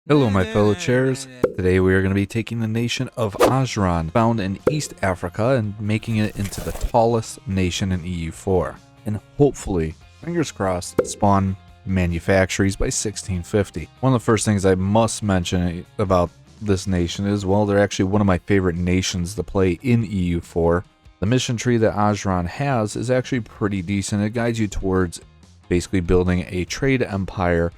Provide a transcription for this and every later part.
Hello my fellow chairs. Today we are going to be taking the nation of Ajuuraan, found in East Africa, and making it into the tallest nation in EU4. And hopefully, fingers crossed, spawn manufactories by 1650. One of the first things I must mention about this nation is, well, they're actually one of my favorite nations to play in EU4. The mission tree that Ajuuraan has is actually pretty decent. It guides you towards basically building a trade empire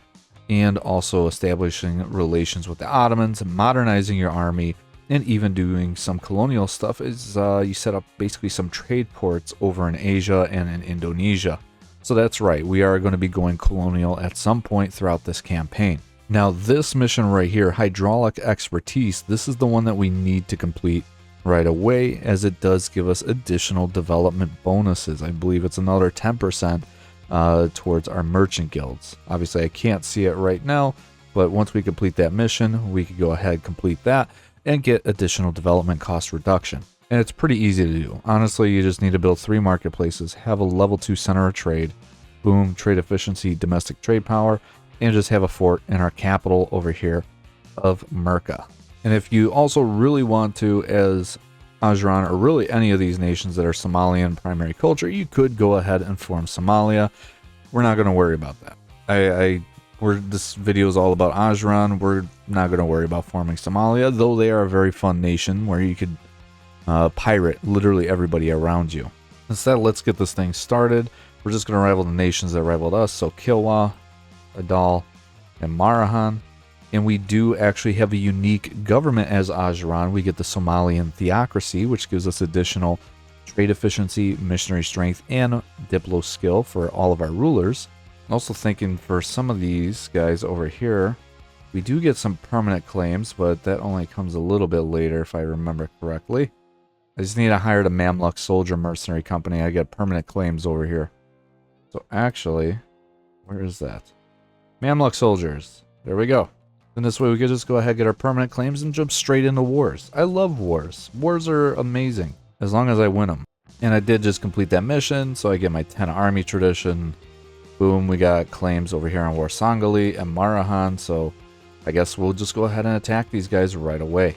and also establishing relations with the Ottomans, modernizing your army, and even doing some colonial stuff. Is you set up basically some trade ports over in Asia and in Indonesia. So that's right, we are going to be going colonial at some point throughout this campaign. Now this mission right here, hydraulic expertise, this is the one that we need to complete right away, as it does give us additional development bonuses. I believe it's another 10% towards our merchant guilds. Obviously I can't see it right now, but once we complete that mission, we could go ahead and complete that and get additional development cost reduction. And it's pretty easy to do. Honestly, you just need to build 3 marketplaces, have a level 2 center of trade, boom, trade efficiency, domestic trade power, and just have a fort in our capital over here of Merca. And if you also really want to, as Ajuuraan, or really any of these nations that are Somalian primary culture, you could go ahead and form Somalia. We're not going to worry about that. This video is all about Ajuuraan. We're not going to worry about forming Somalia, though they are a very fun nation where you could pirate literally everybody around you. Instead, let's get this thing started. We're just going to rival the nations that rivaled us, so Kilwa, Adal, and Marahan. And we do actually have a unique government as Ajuuraan. We get the Somalian theocracy, which gives us additional trade efficiency, missionary strength, and diplo skill for all of our rulers. I'm also thinking for some of these guys over here, we do get some permanent claims, but that only comes a little bit later if I remember correctly. I just need to hire the Mamluk soldier mercenary company. I get permanent claims over here. So actually, where is that? Mamluk soldiers. There we go. And this way we could just go ahead, get our permanent claims, and jump straight into wars. I love wars. Wars are amazing, as long as I win them. And I did just complete that mission, so I get my 10 army tradition. Boom, we got claims over here on Warsangali and Marahan, so I guess we'll just go ahead and attack these guys right away.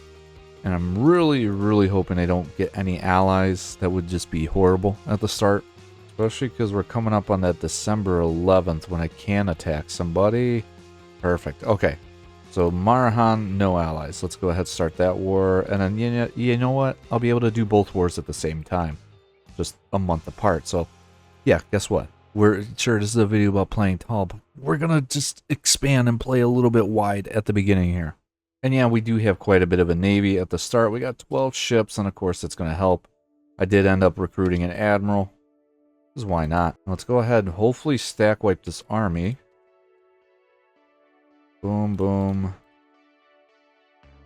And I'm really, really hoping I don't get any allies. That would just be horrible at the start. Especially because we're coming up on that December 11th when I can attack somebody. Perfect. Okay. So Marahan, no allies. Let's go ahead and start that war. And then, you know what? I'll be able to do both wars at the same time. Just a month apart. So, yeah, guess what? We're sure this is a video about playing tall, but we're going to just expand and play a little bit wide at the beginning here. And yeah, we do have quite a bit of a navy at the start. We got 12 ships, and of course it's going to help. I did end up recruiting an admiral. Because why not? Let's go ahead and hopefully stack wipe this army. Boom, boom.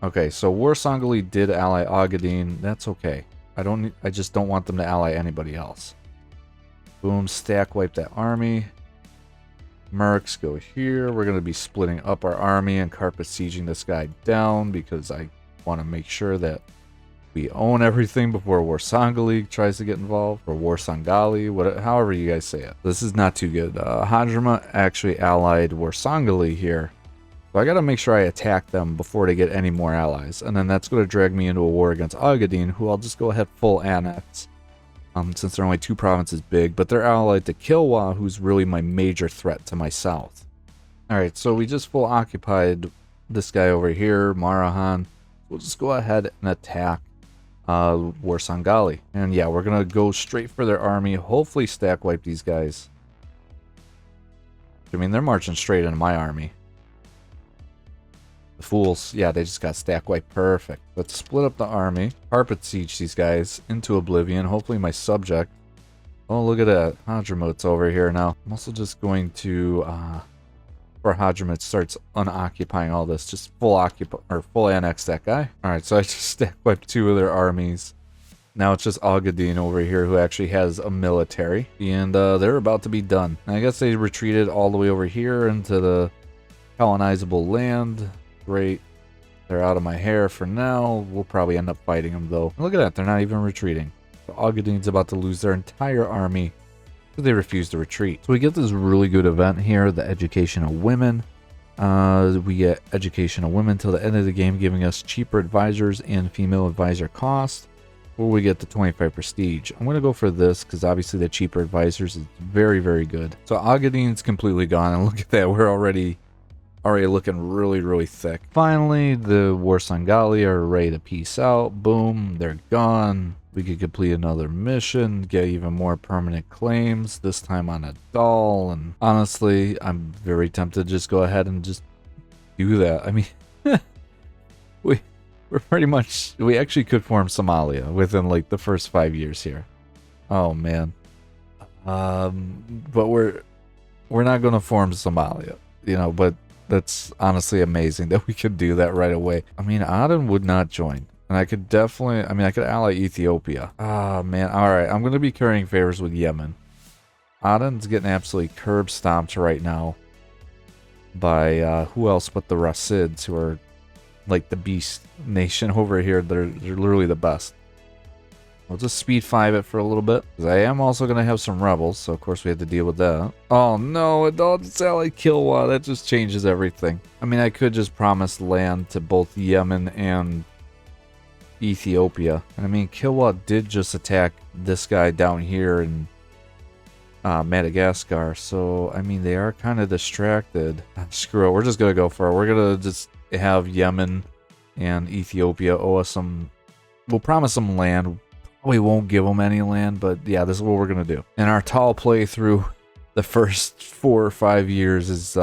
Okay, so Warsangali did ally Agadir. That's okay. I just don't want them to ally anybody else. Boom, stack wipe that army. Mercs go here. We're going to be splitting up our army and carpet sieging this guy down because I want to make sure that we own everything before Warsangali tries to get involved, or Warsangali, however you guys say it. This is not too good. Hadrama actually allied Warsangali here. So I gotta make sure I attack them before they get any more allies. And then that's gonna drag me into a war against Agadir, who I'll just go ahead full annex. Since they're only 2 provinces big, but they're allied to Kilwa, who's really my major threat to my south. Alright, so we just full occupied this guy over here, Marahan. We'll just go ahead and attack Warsangali. And yeah, we're gonna go straight for their army, hopefully stack wipe these guys. I mean, they're marching straight into my army. The fools, yeah, they just got stack wipe. Perfect. Let's split up the army. Carpet siege these guys into oblivion. Hopefully my subject. Oh, look at that. Hadramut's over here now. I'm also just going to, before Hadramut starts unoccupying all this, just full annex that guy. Alright, so I just stack wiped 2 of their armies. Now it's just Agadir over here who actually has a military. And they're about to be done. And I guess they retreated all the way over here into the colonizable land. Great. They're out of my hair for now. We'll probably end up fighting them though. Look at that, they're not even retreating. So Agadir's about to lose their entire army because they refuse to retreat. So we get this really good event here, the education of women. We get education of women till the end of the game, giving us cheaper advisors and female advisor cost. Or we get the 25 prestige. I'm going to go for this because obviously the cheaper advisors is very, very good. So Agadine's completely gone, and look at that. We're already looking really, really thick. Finally, the Warsangali are ready to peace out. Boom, they're gone. We could complete another mission, get even more permanent claims, this time on a doll. And honestly, I'm very tempted to just go ahead and just do that. I mean, we're pretty much, we actually could form Somalia within like the first 5 years here. Oh man. But we're not going to form Somalia, you know, but that's honestly amazing that we could do that right away. I mean, Aden would not join. And I could definitely, I mean, I could ally Ethiopia. Ah, man. All right, I'm going to be carrying favors with Yemen. Aden's getting absolutely curb stomped right now by who else but the Rasids, who are like the beast nation over here. They're literally the best. We'll just speed 5 it for a little bit, because I am also going to have some rebels, so of course we have to deal with that. Oh no, it all just allied Kilwa. That just changes everything. I mean, I could just promise land to both Yemen and Ethiopia. And I mean, Kilwa did just attack this guy down here in Madagascar, so I mean, they are kind of distracted. Screw it, we're just going to go for it. We're going to just have Yemen and Ethiopia owe us some, we'll promise them land. We won't give them any land, but yeah, this is what we're going to do. And our tall play through the first 4 or 5 years is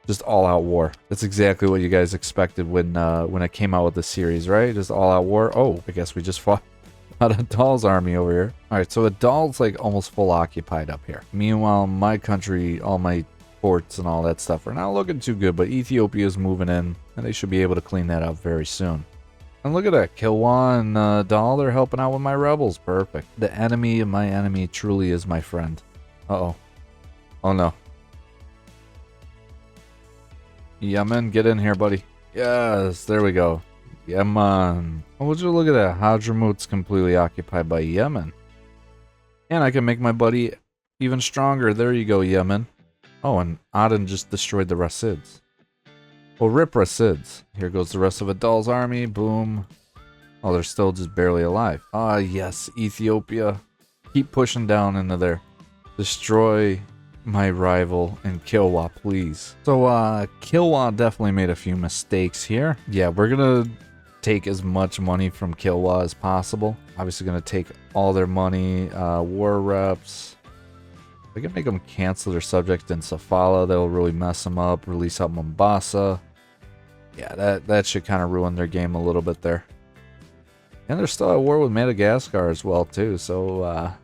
just all-out war. That's exactly what you guys expected when I came out with the series, right? Just all-out war. Oh, I guess we just fought out a Doll's army over here. All right, so the Doll's like almost full occupied up here. Meanwhile, my country, all my ports and all that stuff are not looking too good, but Ethiopia is moving in, and they should be able to clean that up very soon. And look at that, Kilwa and Doll, they're helping out with my rebels. Perfect. The enemy of my enemy truly is my friend. Uh-oh. Oh no. Yemen, get in here, buddy. Yes, there we go. Yemen. Oh, would you look at that? Hadramut's completely occupied by Yemen. And I can make my buddy even stronger. There you go, Yemen. Oh, and Aden just destroyed the Rasids. Well, rip Rasids. Here goes the rest of Adal's army. Boom. Oh, they're still just barely alive. Ah, yes, Ethiopia. Keep pushing down into there. Destroy my rival and Kilwa, please. So, Kilwa definitely made a few mistakes here. Yeah, we're gonna take as much money from Kilwa as possible. Obviously gonna take all their money. War reps. I can make them cancel their subject in Sofala. That'll really mess them up. Release out Mombasa. Yeah, that should kind of ruin their game a little bit there. And they're still at war with Madagascar as well, too. So, yeah,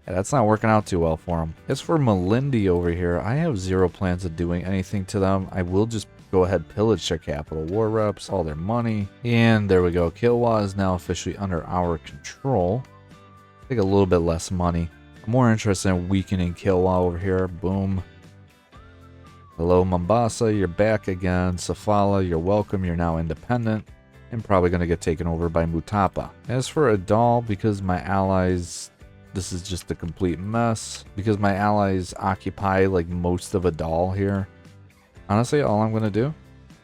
that's not working out too well for them. As for Malindi over here, I have zero plans of doing anything to them. I will just go ahead pillage their capital. War reps, all their money. And there we go. Kilwa is now officially under our control. Take a little bit less money. I'm more interested in weakening Kilwa over here. Boom. Hello, Mombasa. You're back again. Sofala, you're welcome. You're now independent. And probably going to get taken over by Mutapa. As for Adal, because my allies... This is just a complete mess. Because my allies occupy like most of Adal here. Honestly, all I'm going to do,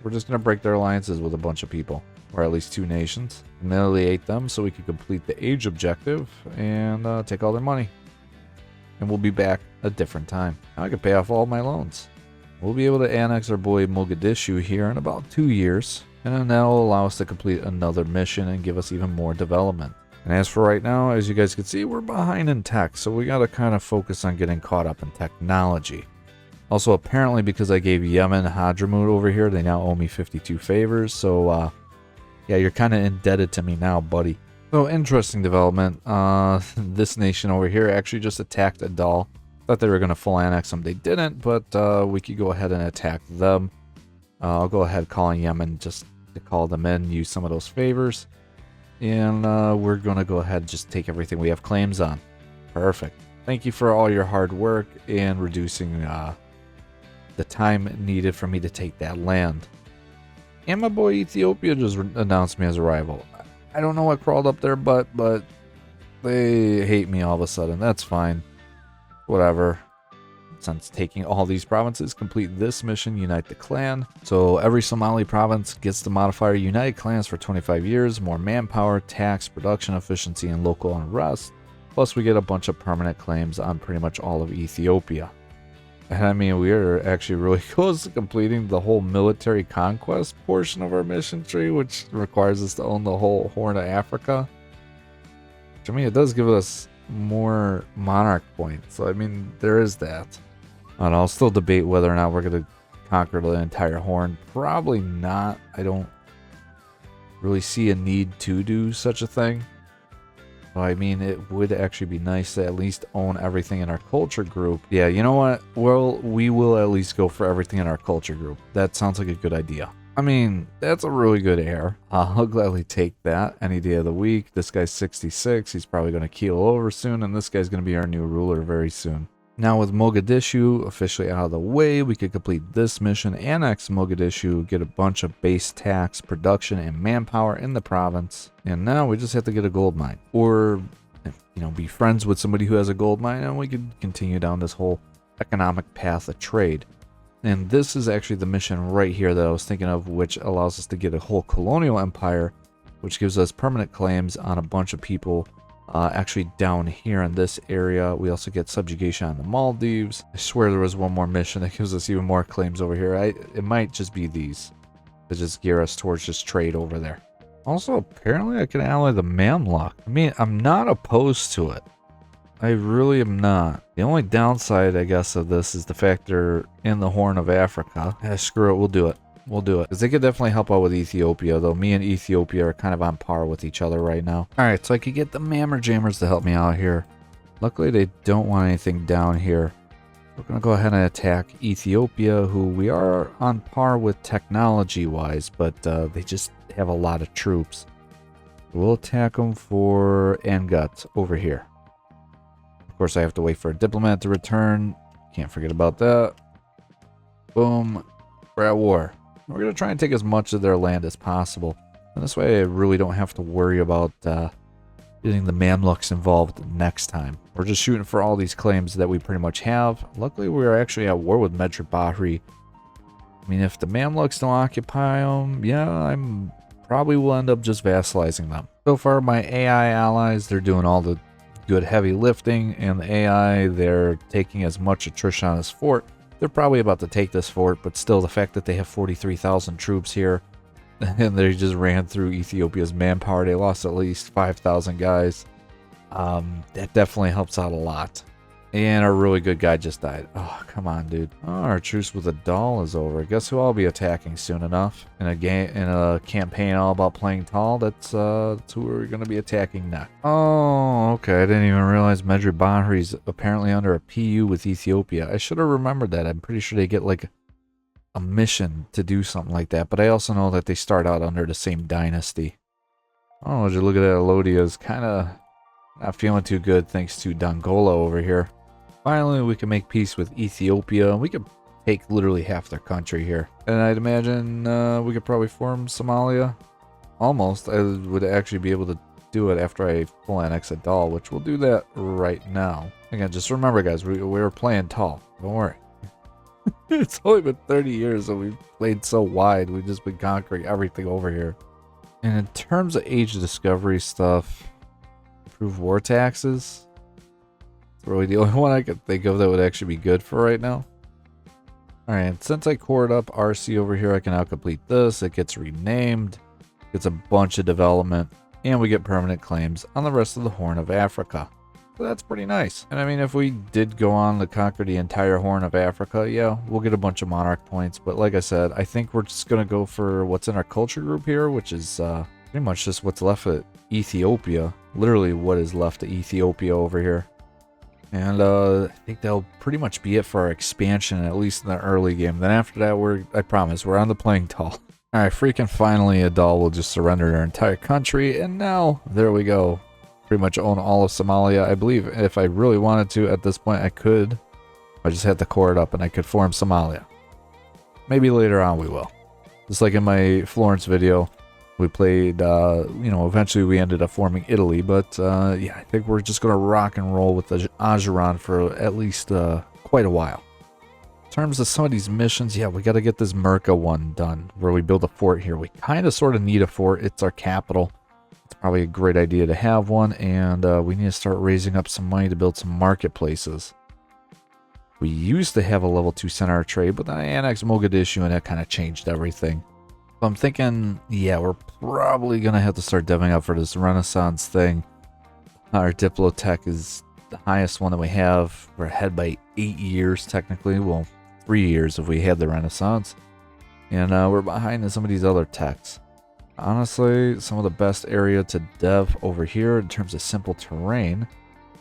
we're just going to break their alliances with a bunch of people. Or at least 2 nations. Annihilate them so we can complete the age objective. And take all their money. And we'll be back a different time. Now I can pay off all my loans. We'll be able to annex our boy Mogadishu here in about 2 years. And then that'll allow us to complete another mission and give us even more development. And as for right now, as you guys can see, we're behind in tech. So we got to kind of focus on getting caught up in technology. Also, apparently because I gave Yemen Hadramut over here, they now owe me 52 favors. So, yeah, you're kind of indebted to me now, buddy. So, interesting development. This nation over here actually just attacked Adal. Thought they were going to full annex them. They didn't, but we could go ahead and attack them. I'll go ahead calling Yemen just to call them in, use some of those favors. And we're going to go ahead and just take everything we have claims on. Perfect. Thank you for all your hard work and reducing the time needed for me to take that land. And my boy Ethiopia just announced me as a rival. I don't know what crawled up their butt, but they hate me all of a sudden. That's fine. Whatever. since taking all these provinces, complete this mission, Unite the Clan. So every Somali province gets the modifier United Clans for 25 years, more manpower, tax, production efficiency, and local unrest. Plus we get a bunch of permanent claims on pretty much all of Ethiopia. And I mean, we are actually really close to completing the whole military conquest portion of our mission tree, which requires us to own the whole Horn of Africa. Which, I mean, it does give us more monarch points. So, I mean, there is that. And I'll still debate whether or not we're going to conquer the entire Horn. Probably not. I don't really see a need to do such a thing. I mean, it would actually be nice to at least own everything in our culture group. Yeah, you know what? Well, we will at least go for everything in our culture group. That sounds like a good idea. I mean, that's a really good heir. I'll gladly take that any day of the week. This guy's 66. He's probably going to keel over soon, and this guy's going to be our new ruler very soon. Now with Mogadishu officially out of the way, we could complete this mission, annex Mogadishu, get a bunch of base tax, production, and manpower in the province. And now we just have to get a gold mine. Or, you know, be friends with somebody who has a gold mine, and we could continue down this whole economic path of trade. And this is actually the mission right here that I was thinking of, which allows us to get a whole colonial empire, which gives us permanent claims on a bunch of people. Actually down here in this area, we also get subjugation on the Maldives. I swear there was one more mission that gives us even more claims over here. It might just be these to just gear us towards just trade over there. Also, apparently I can ally the Mamluk. I mean, I'm not opposed to it. I really am not. The only downside, I guess, of this is the fact they're in the Horn of Africa. Screw it, we'll do it. We'll do it. Because they could definitely help out with Ethiopia, though me and Ethiopia are kind of on par with each other right now. Alright, so I could get the Mammer Jammers to help me out here. Luckily, they don't want anything down here. We're going to go ahead and attack Ethiopia, who we are on par with technology-wise, but they just have a lot of troops. We'll attack them for Angut over here. Of course, I have to wait for a diplomat to return. Can't forget about that. Boom. We're at war. We're going to try and take as much of their land as possible. And this way I really don't have to worry about getting the Mamluks involved next time. We're just shooting for all these claims that we pretty much have. Luckily, we're actually at war with Medjugorje Bahri. I mean, if the Mamluks don't occupy them, yeah, I'm probably will end up just vassalizing them. So far, my AI allies, they're doing all the good heavy lifting, and the AI, they're taking as much attrition on this fort. They're probably about to take this fort, but still the fact that they have 43,000 troops here and they just ran through Ethiopia's manpower, they lost at least 5,000 guys. That definitely helps out a lot. And our really good guy just died. Oh, come on, dude. Oh, our truce with the doll is over. Guess who I'll be attacking soon enough? In a game, in a campaign all about playing tall, that's who we're gonna be attacking next. Oh, okay. I didn't even realize Medjugorje Bahri is apparently under a PU with Ethiopia. I should have remembered that. I'm pretty sure they get like a mission to do something like that. But I also know that they start out under the same dynasty. Oh, would you look at that? Lodia's kind of not feeling too good thanks to Dongola over here. Finally, we can make peace with Ethiopia. We could take literally half their country here. And I'd imagine we could probably form Somalia. Almost. I would actually be able to do it after I full annex Adal, which we'll do that right now. Again, just remember, guys, we were playing tall. Don't worry. It's only been 30 years and we've played so wide. We've just been conquering everything over here. And in terms of age of discovery stuff, improve war taxes. Really the only one I could think of that would actually be good for right now. Alright, since I cored up RC over here, I can now complete this. It gets renamed, gets a bunch of development, and we get permanent claims on the rest of the Horn of Africa. So that's pretty nice. And I mean, if we did go on to conquer the entire Horn of Africa, yeah, we'll get a bunch of monarch points. But like I said, I think we're just going to go for what's in our culture group here, which is pretty much just what's left of Ethiopia. Literally what is left of Ethiopia over here. And I think that'll pretty much be it for our expansion, at least in the early game. Then after that, I promise, we're on the playing tall. Alright, freaking finally, Adal will just surrender their entire country. And now, there we go. Pretty much own all of Somalia. I believe if I really wanted to, at this point, I could. I just had to core it up and I could form Somalia. Maybe later on we will. Just like in my Florence video. We played, you know, eventually we ended up forming Italy, but yeah, I think we're just going to rock and roll with the Ajuuraan for at least quite a while. terms of some of these missions, yeah, we got to get this Merca one done where we build a fort here. We kind of sort of need a fort. It's our capital. It's probably a great idea to have one, and we need to start raising up some money to build some marketplaces. We used to have a level 2 center of trade, but then I annexed Mogadishu and that kind of changed everything. So I'm thinking, yeah, we're probably going to have to start deving up for this Renaissance thing. Our Diplotech is the highest one that we have. We're ahead by 8 years technically. Well, 3 years if we had the Renaissance. And we're behind in some of these other techs. Honestly, some of the best area to dev over here in terms of simple terrain.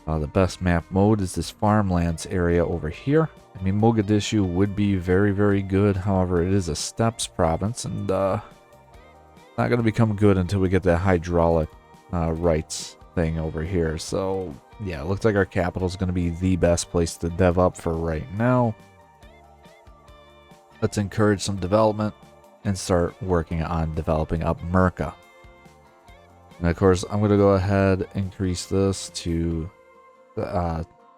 The best map mode is this farmlands area over here. I mean, Mogadishu would be very, very good. However, it is a steppes province and not going to become good until we get that hydraulic rights thing over here. So, yeah, it looks like our capital is going to be the best place to dev up for right now. Let's encourage some development and start working on developing up Merca. And of course, I'm going to go ahead and increase this to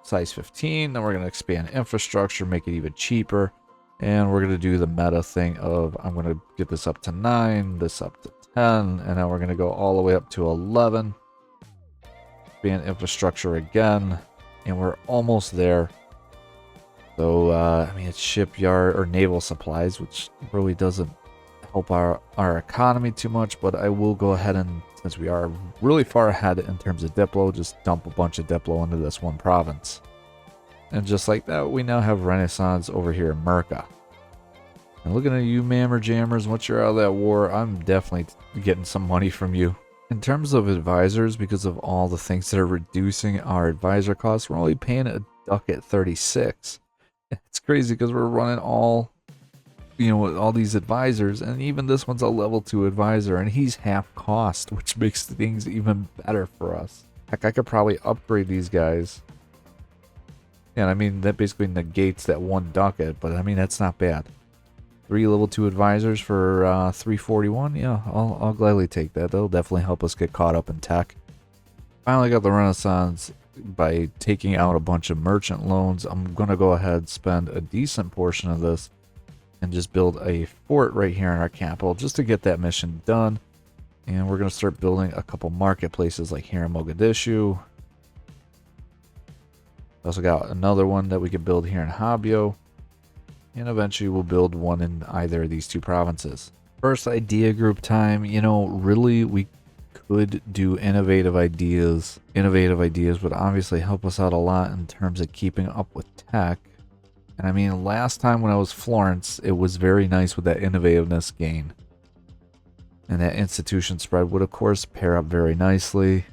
size 15. Then we're going to expand infrastructure, make it even cheaper. And we're going to do the meta thing of I'm going to get this up to 9, this up to 10, and then we're going to go all the way up to 11. Expand infrastructure again, and we're almost there. So, I mean, it's shipyard or naval supplies, which really doesn't help our economy too much, but I will go ahead and, since we are really far ahead in terms of Diplo, just dump a bunch of Diplo into this one province. And just like that, we now have Renaissance over here in Merca. And looking at you, Mammer Jammers, once you're out of that war, I'm definitely getting some money from you. In terms of advisors, because of all the things that are reducing our advisor costs, we're only paying a duck at 36. It's crazy because we're running all, you know, all these advisors, and even this one's a level 2 advisor, and he's half cost, which makes things even better for us. Heck, I could probably upgrade these guys. And I mean, that basically negates that one ducat, but I mean, that's not bad. 3 level 2 advisors for 341. Yeah, I'll gladly take that. That'll definitely help us get caught up in tech. Finally got the Renaissance by taking out a bunch of merchant loans. I'm going to go ahead and spend a decent portion of this and just build a fort right here in our capital just to get that mission done. And we're going to start building a couple marketplaces like here in Mogadishu. Also got another one that we could build here in Habio. And eventually we'll build one in either of these 2 provinces. First idea group time. You know, really we could do innovative ideas. Innovative ideas would obviously help us out a lot in terms of keeping up with tech. And I mean, last time when I was Florence, it was very nice with that innovativeness gain. And that institution spread would of course pair up very nicely.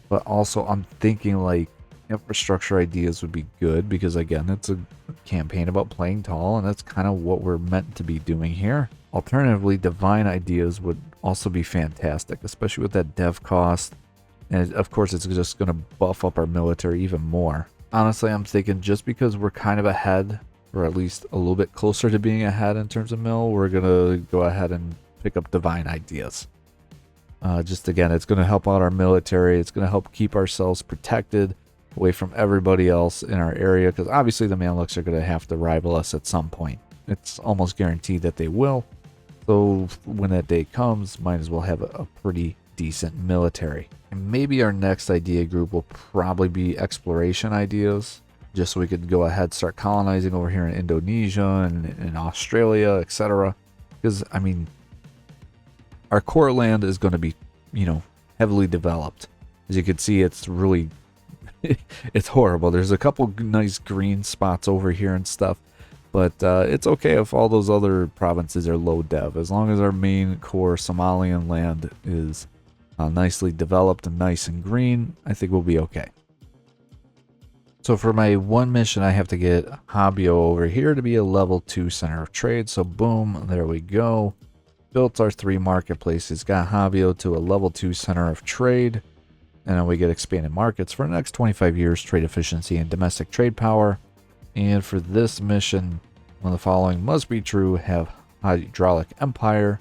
But also I'm thinking like infrastructure ideas would be good because again, it's a campaign about playing tall and that's kind of what we're meant to be doing here. Alternatively, divine ideas would also be fantastic, especially with that dev cost. And of course, it's just going to buff up our military even more. Honestly, I'm thinking just because we're kind of ahead, or at least a little bit closer to being ahead in terms of mill, we're going to go ahead and pick up divine ideas. Just again, it's going to help out our military. It's going to help keep ourselves protected away from everybody else in our area, because obviously the Mamluks are going to have to rival us at some point. It's almost guaranteed that they will. So when that day comes, might as well have a pretty decent military. And maybe our next idea group will probably be exploration ideas, just so we could go ahead start colonizing over here in Indonesia and in Australia, etc. Because I mean, our core land is going to be, you know, heavily developed. As you can see, it's really it's horrible. There's a couple nice green spots over here and stuff, but it's okay if all those other provinces are low dev, as long as our main core Somalian land is nicely developed and nice and green. I think we'll be okay. So for my one mission, I have to get Habio over here to be a level 2 center of trade. So boom, there we go. Built our 3 marketplaces, got Habio to a level 2 center of trade. And then we get expanded markets for the next 25 years, trade efficiency and domestic trade power. And for this mission, one of the following must be true: have hydraulic empire.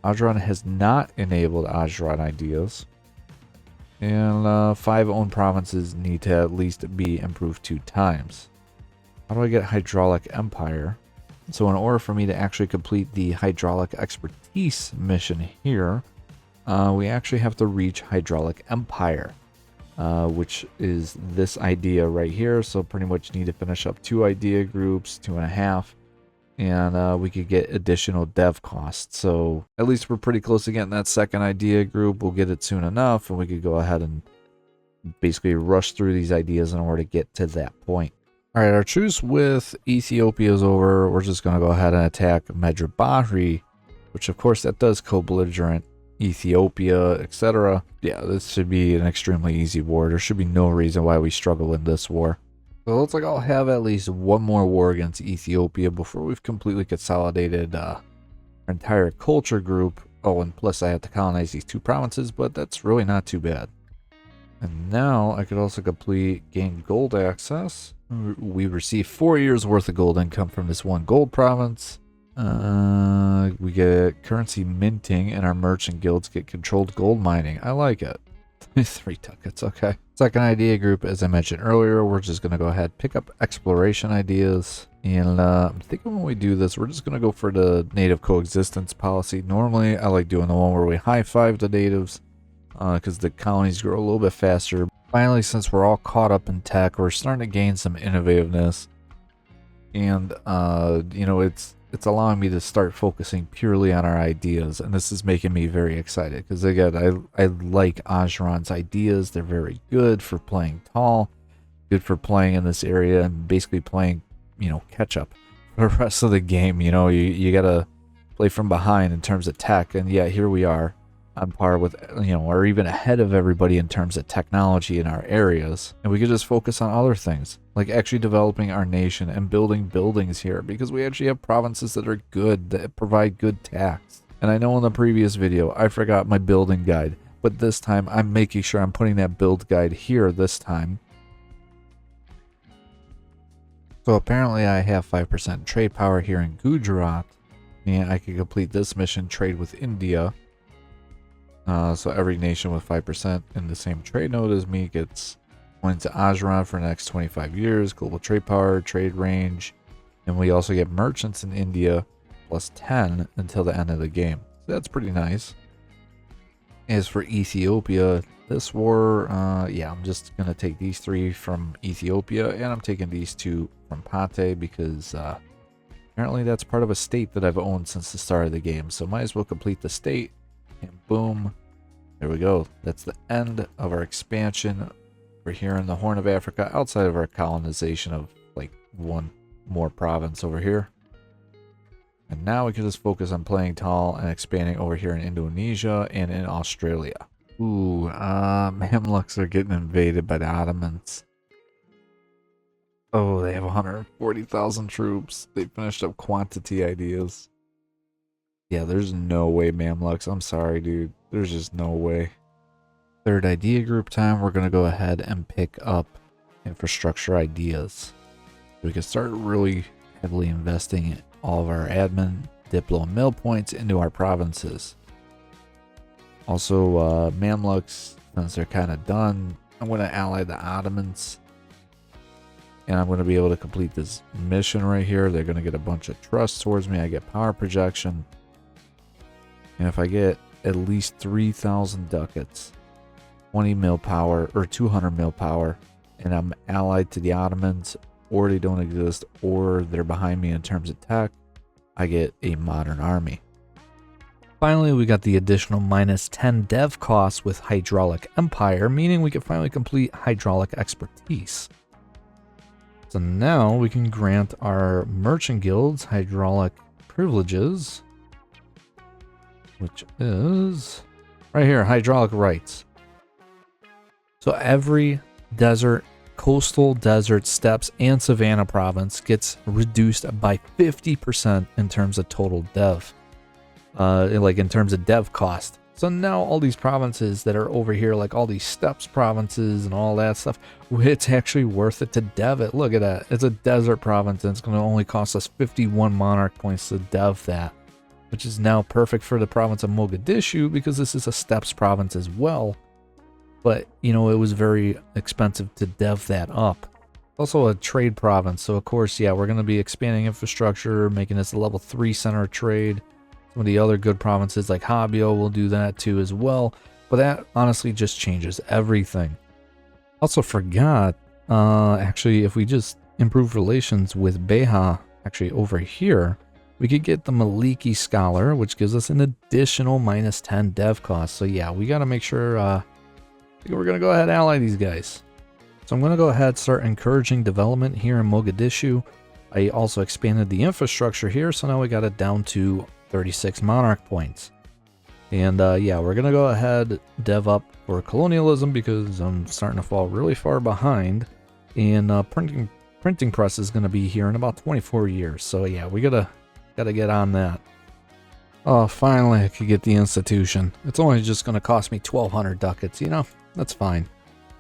Ajuuraan has not enabled Ajuuraan ideas. And 5 owned provinces need to at least be improved 2 times. How do I get hydraulic empire? So in order for me to actually complete the hydraulic expertise mission here, we actually have to reach hydraulic empire, which is this idea right here. So pretty much need to finish up 2 idea groups, 2.5, and we could get additional dev costs. So at least we're pretty close to getting that second idea group. We'll get it soon enough, and we could go ahead and basically rush through these ideas in order to get to that point. All right, our truce with Ethiopia is over. We're just going to go ahead and attack Medjugorje, which of course that does co-belligerent Ethiopia, etc. Yeah, this should be an extremely easy war. There should be no reason why we struggle in this war. So it looks like I'll have at least one more war against Ethiopia before we've completely consolidated our entire culture group. Oh, and plus I have to colonize these 2 provinces, but that's really not too bad. And now I could also gain gold access. We receive 4 years worth of gold income from this 1 gold province. We get currency minting, and our merchant guilds get controlled gold mining. I like it. 3 ducats, okay. Second idea group, as I mentioned earlier, we're just going to go ahead pick up exploration ideas. And I'm thinking when we do this, we're just going to go for the native coexistence policy. Normally, I like doing the one where we high-five the natives, because the colonies grow a little bit faster. Finally, since we're all caught up in tech, we're starting to gain some innovativeness. And, you know, it's allowing me to start focusing purely on our ideas. And this is making me very excited. Because, again, I like Ajuuraan's ideas. They're very good for playing tall. Good for playing in this area and basically playing, you know, catch up for the rest of the game. You know, you got to play from behind in terms of tech. And, yeah, here we are. On par with, you know, or even ahead of everybody in terms of technology in our areas. And we could just focus on other things, like actually developing our nation and building buildings here, because we actually have provinces that are good, that provide good tax. And I know in the previous video, I forgot my building guide, but this time I'm making sure I'm putting that build guide here this time. So apparently I have 5% trade power here in Gujarat, and I can complete this mission, trade with India. So every nation with 5% in the same trade node as me gets points to Ajuuraan for the next 25 years, global trade power, trade range, and we also get merchants in India plus 10 until the end of the game. So that's pretty nice. As for Ethiopia, this war, yeah, I'm just going to take these 3 from Ethiopia, and I'm taking these 2 from Pate because apparently that's part of a state that I've owned since the start of the game. So might as well complete the state. And boom, there we go. That's the end of our expansion. We're here in the Horn of Africa, outside of our colonization of like 1 more province over here. And now we can just focus on playing tall and expanding over here in Indonesia and in Australia. Ooh, Mamluks are getting invaded by the Ottomans. Oh, they have 140,000 troops. They finished up quantity ideas. Yeah, there's no way, Mamluks. I'm sorry, dude. There's just no way. Third idea group time. We're going to go ahead and pick up infrastructure ideas. We can start really heavily investing in all of our admin, diplo, and mill points into our provinces. Also, Mamluks, since they're kind of done, I'm going to ally the Ottomans. And I'm going to be able to complete this mission right here. They're going to get a bunch of trust towards me. I get power projection. And if I get at least 3,000 ducats, 20 mil power, or 200 mil power, and I'm allied to the Ottomans, or they don't exist, or they're behind me in terms of tech, I get a modern army. Finally, we got the additional minus 10 dev costs with Hydraulic Empire, meaning we can finally complete Hydraulic Expertise. So now we can grant our merchant guilds Hydraulic Privileges, which is right here, hydraulic rights. So every desert, coastal desert, steppes, and savanna province gets reduced by 50% in terms of total dev. Like in terms of dev cost. So now all these provinces that are over here, like all these steppes provinces and all that stuff, it's actually worth it to dev it. Look at that. It's a desert province and it's going to only cost us 51 monarch points to dev that, which is now perfect for the province of Mogadishu because this is a steppes province as well. But, you know, it was very expensive to dev that up. Also a trade province, so of course, yeah, we're going to be expanding infrastructure, making this a level 3 center of trade. Some of the other good provinces like Habio will do that too as well, but that honestly just changes everything. Also forgot, actually, if we just improve relations with Beha, actually over here, we could get the Maliki Scholar, which gives us an additional -10 dev cost. So yeah, we got to make sure, I think we're going to go ahead and ally these guys. So I'm going to go ahead and start encouraging development here in Mogadishu. I also expanded the infrastructure here, so now we got it down to 36 monarch points. And yeah, we're going to go ahead dev up for colonialism because I'm starting to fall really far behind. And printing press is going to be here in about 24 years. So yeah, we gotta get on that. Oh, finally I could get the institution. It's only just going to cost me 1,200 ducats, you know, that's fine.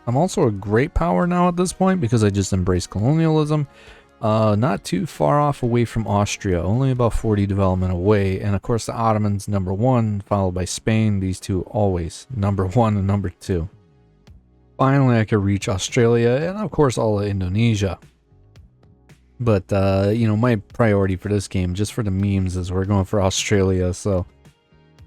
I'm also a great power now at this point because I just embraced colonialism. Not too far off away from Austria, only about 40 development away. And of course the Ottomans #1, followed by Spain. These two always #1 and #2. Finally I could reach Australia and of course all of Indonesia. But you know, my priority for this game, just for the memes, is we're going for Australia. So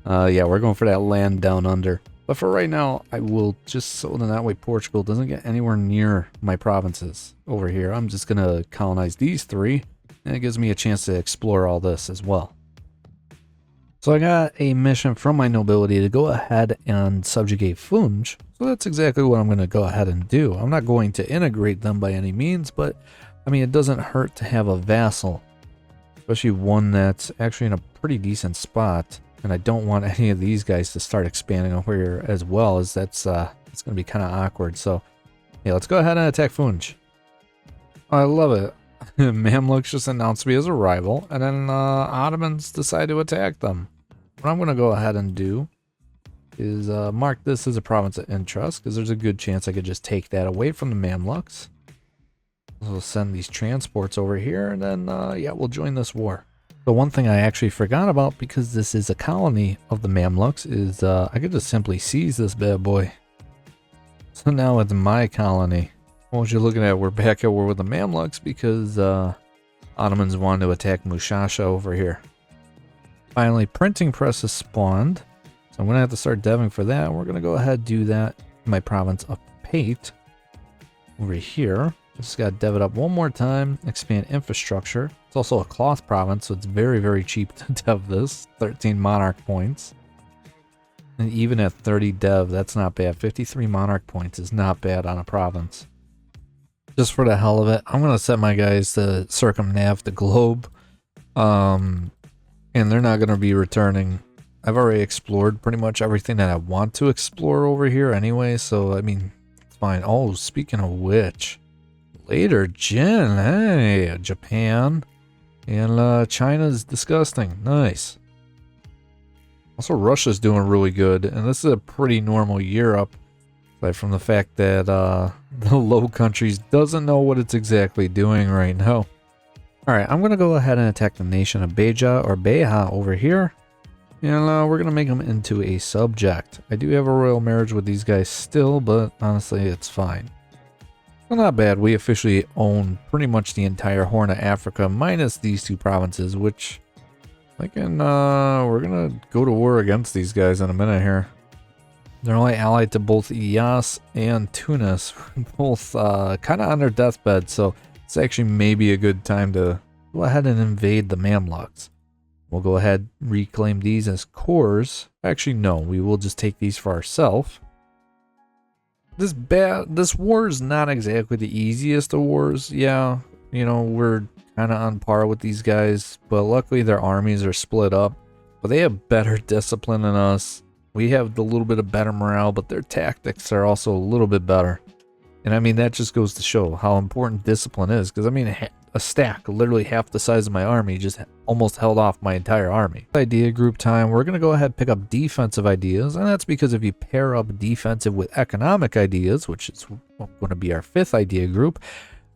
yeah, we're going for that land down under. But for right now, I will just, so that way Portugal doesn't get anywhere near my provinces over here. I'm just going to colonize these 3, and it gives me a chance to explore all this as well. So I got a mission from my nobility to go ahead and subjugate Funj. So that's exactly what I'm going to go ahead and do. I'm not going to integrate them by any means, but I mean, it doesn't hurt to have a vassal, especially one that's actually in a pretty decent spot. And I don't want any of these guys to start expanding over here as well, as it's going to be kind of awkward. So yeah, let's go ahead and attack Funj. I love it. Mamluks just announced me as a rival, and then Ottomans decide to attack them. What I'm going to go ahead and do is mark this as a province of interest, because there's a good chance I could just take that away from the Mamluks. We'll send these transports over here, and then yeah, we'll join this war. The one thing I actually forgot about, because this is a colony of the Mamluks, is I could just simply seize this bad boy. So now it's my colony. What you're looking at, we're back at war with the Mamluks because Ottomans wanted to attack Mushasha over here. Finally, printing press is spawned. So I'm going to have to start deving for that. We're going to go ahead and do that in my province of Pate. Over here. Just got to dev it up one more time. Expand infrastructure. It's also a cloth province, so it's very, very cheap to dev this. 13 monarch points. And even at 30 dev, that's not bad. 53 monarch points is not bad on a province. Just for the hell of it, I'm going to set my guys to circumnav the globe. And they're not going to be returning. I've already explored pretty much everything that I want to explore over here anyway, so I mean, it's fine. Oh, speaking of which, later, Jin, hey, Japan, and China's disgusting. Nice. Also, Russia's doing really good, and this is a pretty normal Europe, aside from the fact that the Low Countries doesn't know what it's exactly doing right now. Alright, I'm going to go ahead and attack the nation of Beja or Beha over here. And we're going to make them into a subject. I do have a royal marriage with these guys still, but honestly, it's fine. Well, not bad. We officially own pretty much the entire Horn of Africa, minus these two provinces, which I can, we're going to go to war against these guys in a minute here. They're only allied to both Iyas and Tunis, both kind of on their deathbed, so it's actually maybe a good time to go ahead and invade the Mamluks. We'll go ahead and reclaim these as cores. Actually, no, we will just take these for ourselves. This war is not exactly the easiest of wars. Yeah, you know, we're kind of on par with these guys, but luckily their armies are split up. But they have better discipline than us. We have a little bit of better morale, but their tactics are also a little bit better. And I mean, that just goes to show how important discipline is. Because I mean, a stack, literally half the size of my army, just almost held off my entire army. Idea group time. We're going to go ahead and pick up defensive ideas. And that's because if you pair up defensive with economic ideas, which is going to be our 5th idea group,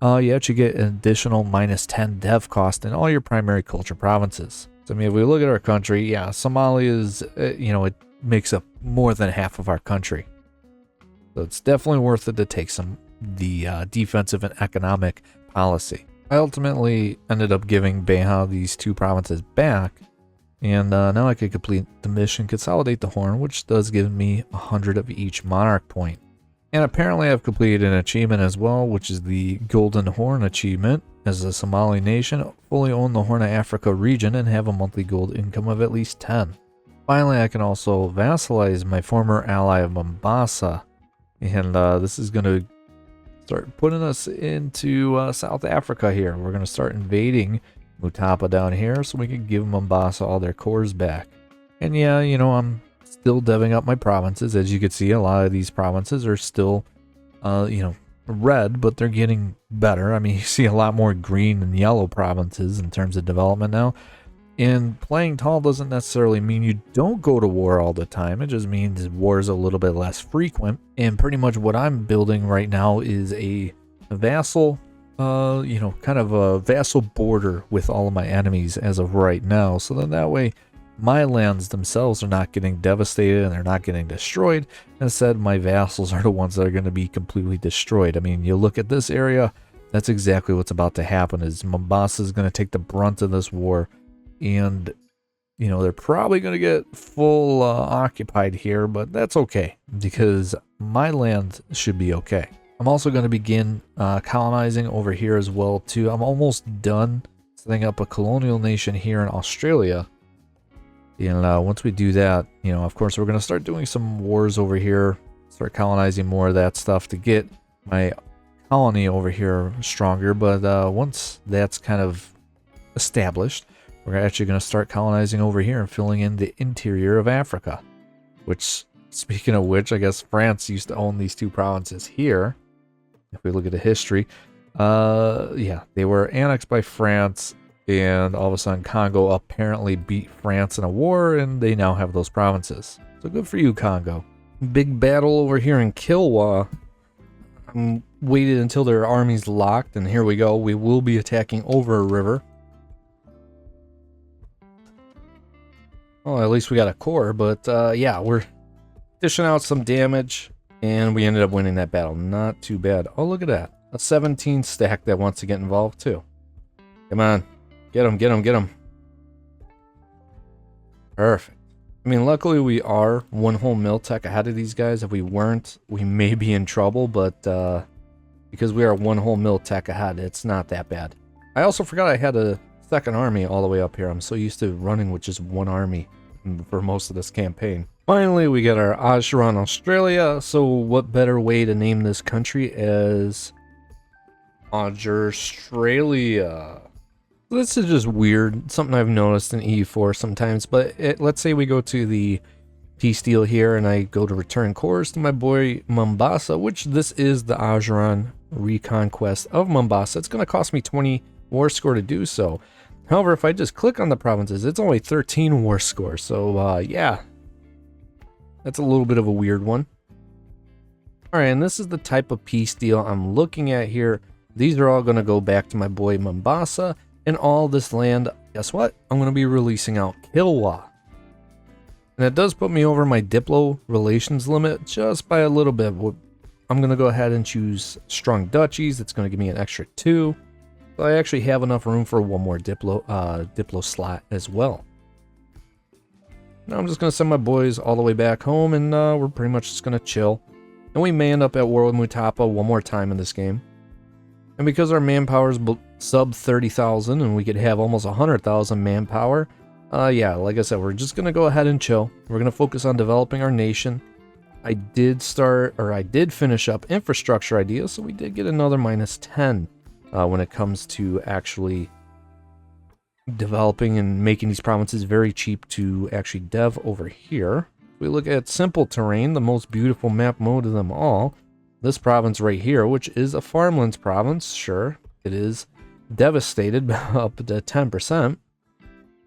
you actually get an additional -10 dev cost in all your primary culture provinces. So I mean, if we look at our country, yeah, Somalia is, you know, it makes up more than half of our country. So it's definitely worth it to take some the defensive and economic policy. I ultimately ended up giving Beha these 2 provinces back, and now I could complete the mission Consolidate the Horn, which does give me 100 of each monarch point. And apparently I've completed an achievement as well, which is the Golden Horn achievement. As a Somali nation, fully own the Horn of Africa region and have a monthly gold income of at least 10. Finally, I can also vassalize my former ally of Mombasa, and this is going to start putting us into South Africa here. We're going to start invading Mutapa down here so we can give Mombasa all their cores back. And yeah, you know, I'm still deving up my provinces. As you can see, a lot of these provinces are still, you know, red, but they're getting better. I mean, you see a lot more green and yellow provinces in terms of development now. And playing tall doesn't necessarily mean you don't go to war all the time. It just means war is a little bit less frequent. And pretty much what I'm building right now is a vassal, you know, kind of a vassal border with all of my enemies as of right now. So then that way my lands themselves are not getting devastated and they're not getting destroyed. Instead, my vassals are the ones that are going to be completely destroyed. I mean, you look at this area, that's exactly what's about to happen. Is Mombasa is going to take the brunt of this war. And, you know, they're probably going to get full occupied here, but that's okay because my land should be okay. I'm also going to begin colonizing over here as well, too. I'm almost done setting up a colonial nation here in Australia. And once we do that, you know, of course, we're going to start doing some wars over here, start colonizing more of that stuff to get my colony over here stronger. But once that's kind of established, we're actually going to start colonizing over here and filling in the interior of Africa. Which, speaking of which, I guess France used to own these 2 provinces here. If we look at the history, yeah, they were annexed by France, and all of a sudden Congo apparently beat France in a war, and they now have those provinces. So good for you, Congo. Big battle over here in Kilwa. I waited until their armies locked, and here we go. We will be attacking over a river. Well, at least we got a core, but yeah, we're dishing out some damage, and we ended up winning that battle. Not too bad. Oh, look at that. A 17 stack that wants to get involved, too. Come on. Get him, get him, get him. Perfect. I mean, luckily we are 1 whole mil tech ahead of these guys. If we weren't, we may be in trouble, but because we are 1 whole mil tech ahead, it's not that bad. I also forgot I had a 2nd army all the way up here. I'm so used to running with just 1 army for most of this campaign. Finally, we got our Ajuuraan, Australia. So what better way to name this country as Australia? This is just weird. Something I've noticed in EU4 sometimes. But let's say we go to the peace deal here and I go to return cores to my boy Mombasa, which this is the Ajuuraan reconquest of Mombasa. It's going to cost me 20 war score to do so. However, if I just click on the provinces, it's only 13 war score. So, yeah, that's a little bit of a weird one. All right, and this is the type of peace deal I'm looking at here. These are all going to go back to my boy Mombasa. And all this land, guess what? I'm going to be releasing out Kilwa. And it does put me over my Diplo relations limit just by a little bit. I'm going to go ahead and choose strong duchies. It's going to give me an extra 2. So I actually have enough room for 1 more Diplo slot as well. Now I'm just going to send my boys all the way back home, and we're pretty much just going to chill. And we may end up at war with Mutapa 1 more time in this game. And because our manpower is sub 30,000 and we could have almost 100,000 manpower, yeah, like I said, we're just going to go ahead and chill. We're going to focus on developing our nation. I did finish up infrastructure ideas, so we did get another -10 when it comes to actually developing and making these provinces very cheap to actually dev over here. If we look at simple terrain, the most beautiful map mode of them all, this province right here, which is a farmlands province, sure, it is devastated up to 10%.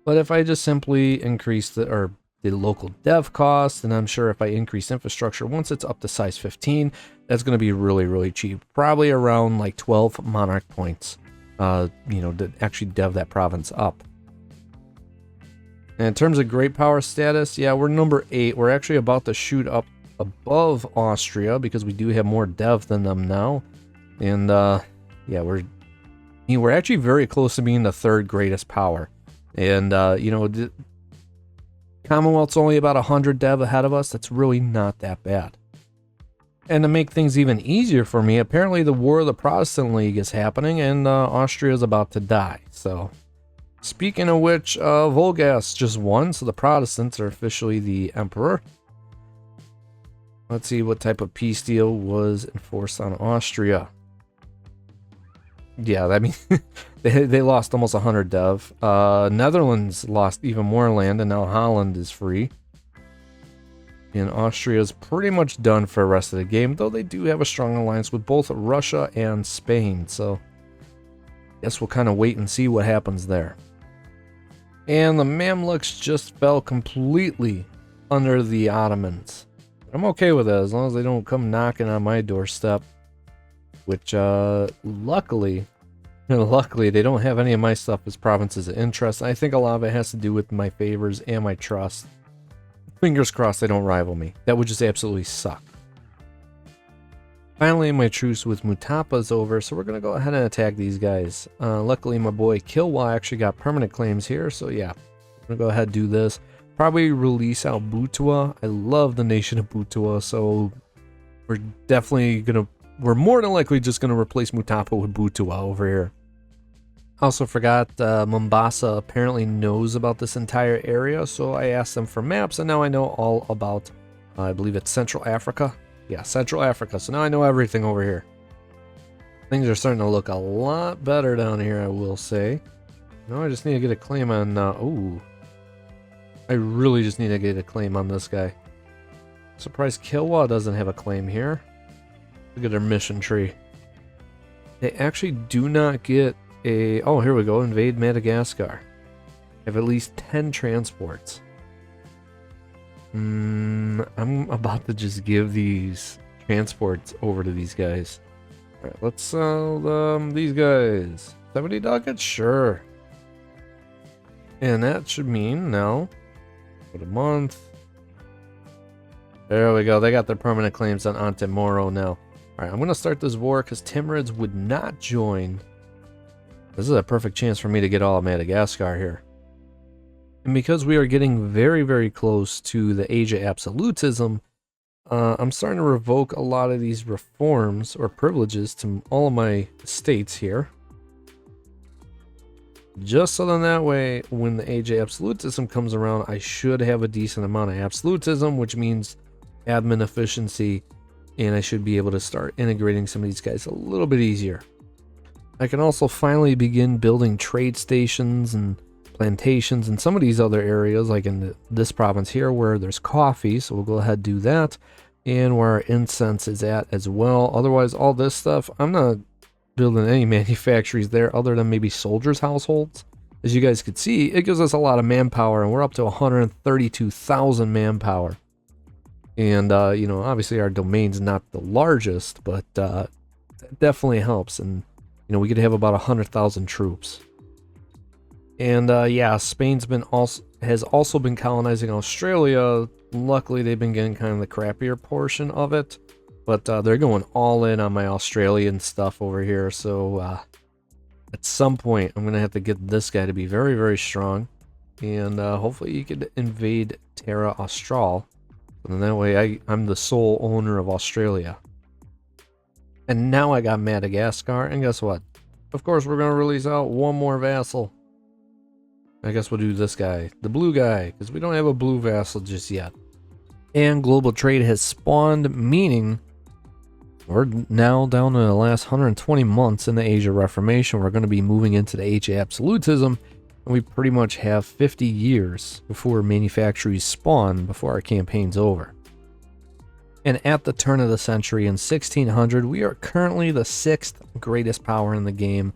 But if I just simply increase the local dev cost, and I'm sure if I increase infrastructure, once it's up to size 15, that's going to be really, really cheap. Probably around like 12 monarch points, you know, to actually dev that province up. And in terms of great power status, yeah, we're number 8. We're actually about to shoot up above Austria because we do have more dev than them now. And yeah, we're actually very close to being the third greatest power. And you know, Commonwealth's only about 100 dev ahead of us. That's really not that bad. And to make things even easier for me, apparently the War of the Protestant League is happening, and Austria is about to die. So, speaking of which, Volgas just won, so the Protestants are officially the emperor. Let's see what type of peace deal was enforced on Austria. Yeah, I mean, they lost almost 100 dev. Netherlands lost even more land, and now Holland is free. And Austria is pretty much done for the rest of the game, though they do have a strong alliance with both Russia and Spain. So, guess we'll kind of wait and see what happens there. And the Mamluks just fell completely under the Ottomans. I'm okay with that as long as they don't come knocking on my doorstep. Which, luckily they don't have any of my stuff as provinces of interest. I think a lot of it has to do with my favors and my trust. Fingers crossed they don't rival me. That would just absolutely suck. Finally, my truce with Mutapa is over, so we're going to go ahead and attack these guys. Luckily, my boy Kilwa actually got permanent claims here, so yeah. I'm going to go ahead and do this. Probably release out Butua. I love the nation of Butua, so we're definitely going to... We're more than likely just going to replace Mutapa with Butua over here. Also forgot Mombasa apparently knows about this entire area, so I asked them for maps, and now I know all about, I believe it's Central Africa. Yeah, Central Africa, so now I know everything over here. Things are starting to look a lot better down here, I will say. No, I just need to get a claim on, ooh. I really just need to get a claim on this guy. Surprised Kilwa doesn't have a claim here. Look at their mission tree. They actually do not get a... Oh, here we go. Invade Madagascar. Have at least 10 transports. I'm about to just give these transports over to these guys. Alright, let's sell them these guys. 70 ducats? Sure. And that should mean now... What a month. There we go. They got their permanent claims on Antemoro now. Alright, I'm going to start this war because Timurids would not join. This is a perfect chance for me to get all of Madagascar here. And because we are getting very, very close to the age of absolutism, I'm starting to revoke a lot of these reforms or privileges to all of my states here. Just so then that way, when the age of absolutism comes around, I should have a decent amount of absolutism, which means admin efficiency. And I should be able to start integrating some of these guys a little bit easier. I can also finally begin building trade stations and plantations in some of these other areas, like in this province here where there's coffee, so we'll go ahead and do that. And where our incense is at as well. Otherwise, all this stuff, I'm not building any manufactories there other than maybe soldiers' households. As you guys could see, it gives us a lot of manpower, and we're up to 132,000 manpower. And, you know, obviously our domain's not the largest, but that definitely helps. And, you know, we could have about 100,000 troops. And, yeah, Spain's has also been colonizing Australia. Luckily, they've been getting kind of the crappier portion of it. But they're going all in on my Australian stuff over here. So, at some point, I'm going to have to get this guy to be very, very strong. And hopefully he could invade Terra Austral. And that way I'm the sole owner of Australia. And now I got Madagascar, and guess what? Of course we're going to release out one more vassal. I guess we'll do this guy, the blue guy, because we don't have a blue vassal just yet. And global trade has spawned, meaning we're now down to the last 120 months in the Age of Reformation. We're going to be moving into the Age of Absolutism. And we pretty much have 50 years before manufactories spawn before our campaign's over. And at the turn of the century in 1600, we are currently the 6th greatest power in the game,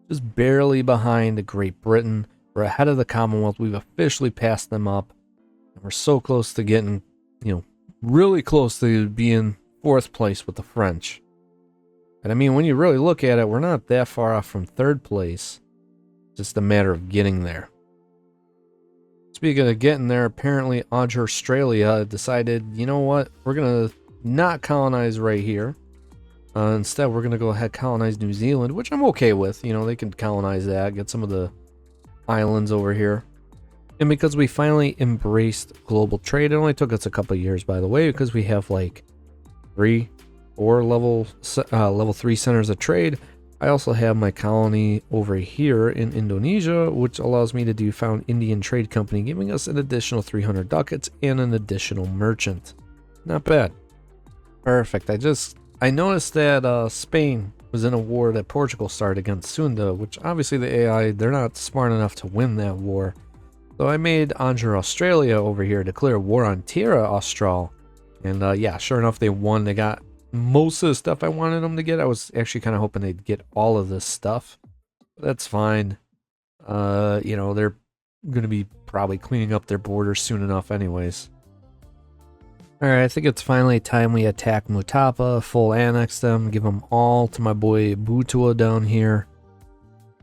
just barely behind Great Britain. We're ahead of the Commonwealth. We've officially passed them up. And we're so close to getting, you know, really close to being 4th place with the French. And I mean, when you really look at it, we're not that far off from 3rd place. Just a matter of getting there. Speaking of getting there, apparently Ajuuraan decided, you know what, we're going to not colonize right here. Instead, we're going to go ahead colonize New Zealand, which I'm okay with. You know, they can colonize that, get some of the islands over here. And because we finally embraced global trade, it only took us a couple of years, by the way, because we have like 3 or level 3 centers of trade. I also have my colony over here in Indonesia, which allows me to do found Indian Trade Company, giving us an additional 300 ducats and an additional merchant. Not bad. Perfect. I noticed that Spain was in a war that Portugal started against Sunda, which obviously the AI, they're not smart enough to win that war. So I made Ajuuraan Australia over here declare war on Terra Austral. And yeah, sure enough, they won. They got most of the stuff I wanted them to get. I was actually kind of hoping they'd get all of this stuff. But that's fine. You know, they're going to be probably cleaning up their borders soon enough anyways. Alright, I think it's finally time we attack Mutapa, full annex them, give them all to my boy Butua down here.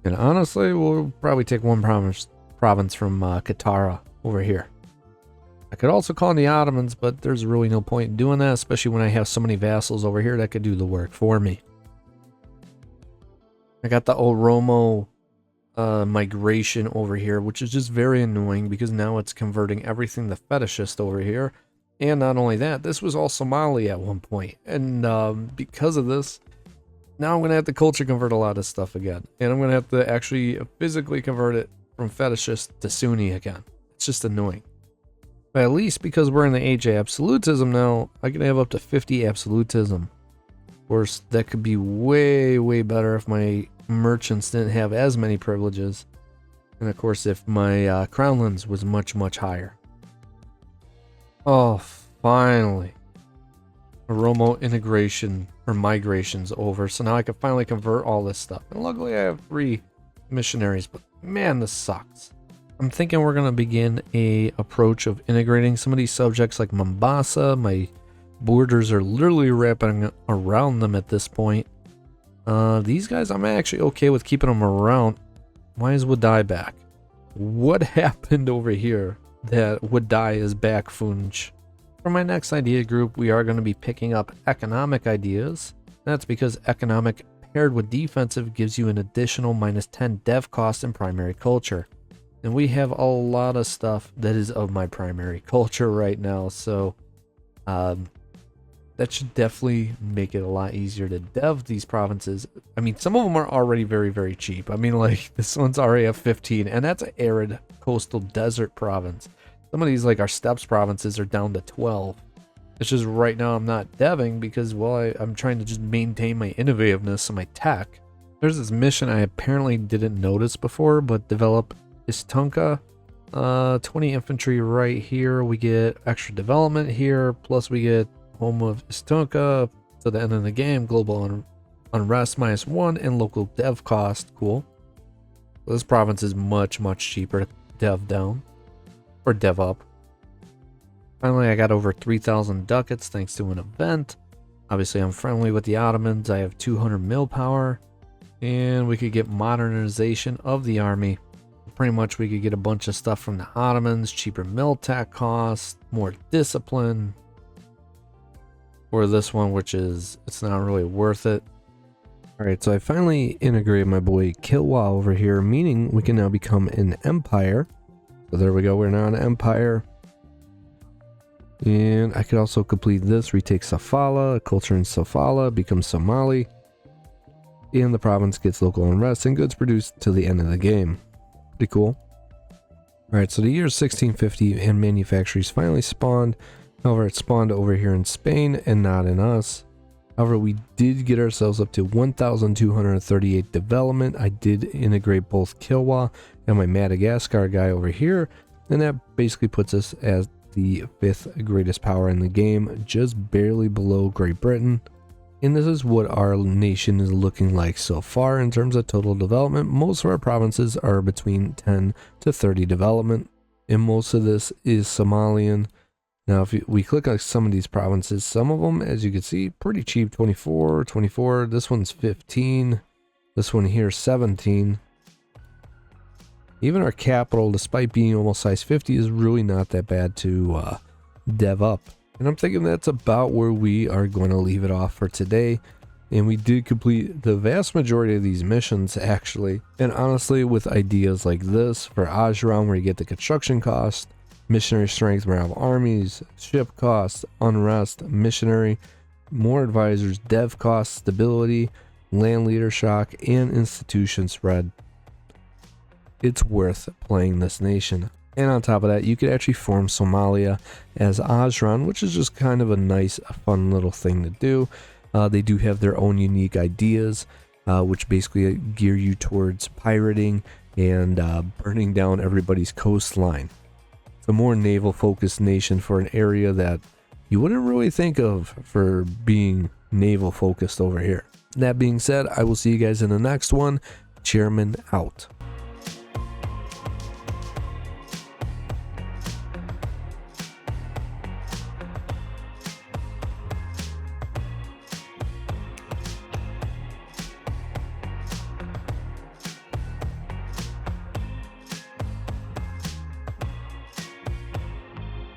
And honestly, we'll probably take one province from Katara over here. I could also call in the Ottomans, but there's really no point in doing that, especially when I have so many vassals over here that could do the work for me. I got the Oromo migration over here, which is just very annoying because now it's converting everything to fetishist over here. And not only that, this was all Somali at one point. And because of this, now I'm going to have to culture convert a lot of stuff again. And I'm going to have to actually physically convert it from fetishist to Sunni again. It's just annoying. But at least because we're in the age of absolutism now, I can have up to 50 absolutism. Of course, that could be way, way better if my merchants didn't have as many privileges. And of course, if my crownlands was much, much higher. Oh, finally. Oromo integration or migration's over. So now I can finally convert all this stuff. And luckily I have 3 missionaries, but man, this sucks. I'm thinking we're going to begin a approach of integrating some of these subjects like Mombasa. My borders are literally wrapping around them at this point. These guys, I'm actually okay with keeping them around. Why is Wadai back? What happened over here that Wadai is back, Funj? For my next idea group, we are going to be picking up economic ideas. That's because economic paired with defensive gives you an additional -10 dev cost in primary culture. And we have a lot of stuff that is of my primary culture right now, so that should definitely make it a lot easier to dev these provinces. I mean, some of them are already very, very cheap. I mean, like, this one's already at 15, and that's an arid coastal desert province. Some of these, like our steppes provinces, are down to 12. It's just right now I'm not deving because, well, I'm trying to just maintain my innovativeness and my tech. There's this mission I apparently didn't notice before, but develop Istunka, 20 infantry right here. We get extra development here, plus we get home of Istunka to the end of the game, global unrest -1, and local dev cost. Cool. So this province is much, much cheaper to dev down, or dev up. Finally, I got over 3,000 ducats thanks to an event. Obviously, I'm friendly with the Ottomans. I have 200 mil power, and we could get modernization of the army. Pretty much we could get a bunch of stuff from the Ottomans, cheaper miltech costs, more discipline. Or this one, which is, it's not really worth it. Alright, so I finally integrated my boy Kilwa over here, meaning we can now become an empire. So there we go, we're now an empire. And I could also complete this, retake Sofala, culture in Sofala, become Somali. And the province gets local unrest and goods produced till the end of the game. Pretty cool. Alright, so the year 1650 and manufactories finally spawned. However, it spawned over here in Spain and not in us. However, we did get ourselves up to 1,238 development. I did integrate both Kilwa and my Madagascar guy over here. And that basically puts us as the 5th greatest power in the game, just barely below Great Britain. And this is what our nation is looking like so far in terms of total development. Most of our provinces are between 10 to 30 development, and most of this is Somalian. Now, if we click on some of these provinces, some of them, as you can see, pretty cheap, 24, 24. This one's 15. This one here, 17. Even our capital, despite being almost size 50, is really not that bad to dev up. And I'm thinking that's about where we are going to leave it off for today. And we did complete the vast majority of these missions, actually. And honestly, with ideas like this for Ajuuraan, where you get the construction cost, missionary strength, morale of armies, ship costs, unrest, missionary, more advisors, dev costs, stability, land leader shock, and institution spread, it's worth playing this nation. And on top of that, you could actually form Somalia as Ajuuraan, which is just kind of a nice, fun little thing to do. They do have their own unique ideas, which basically gear you towards pirating and burning down everybody's coastline. It's a more naval-focused nation for an area that you wouldn't really think of for being naval-focused over here. That being said, I will see you guys in the next one. Chairman out.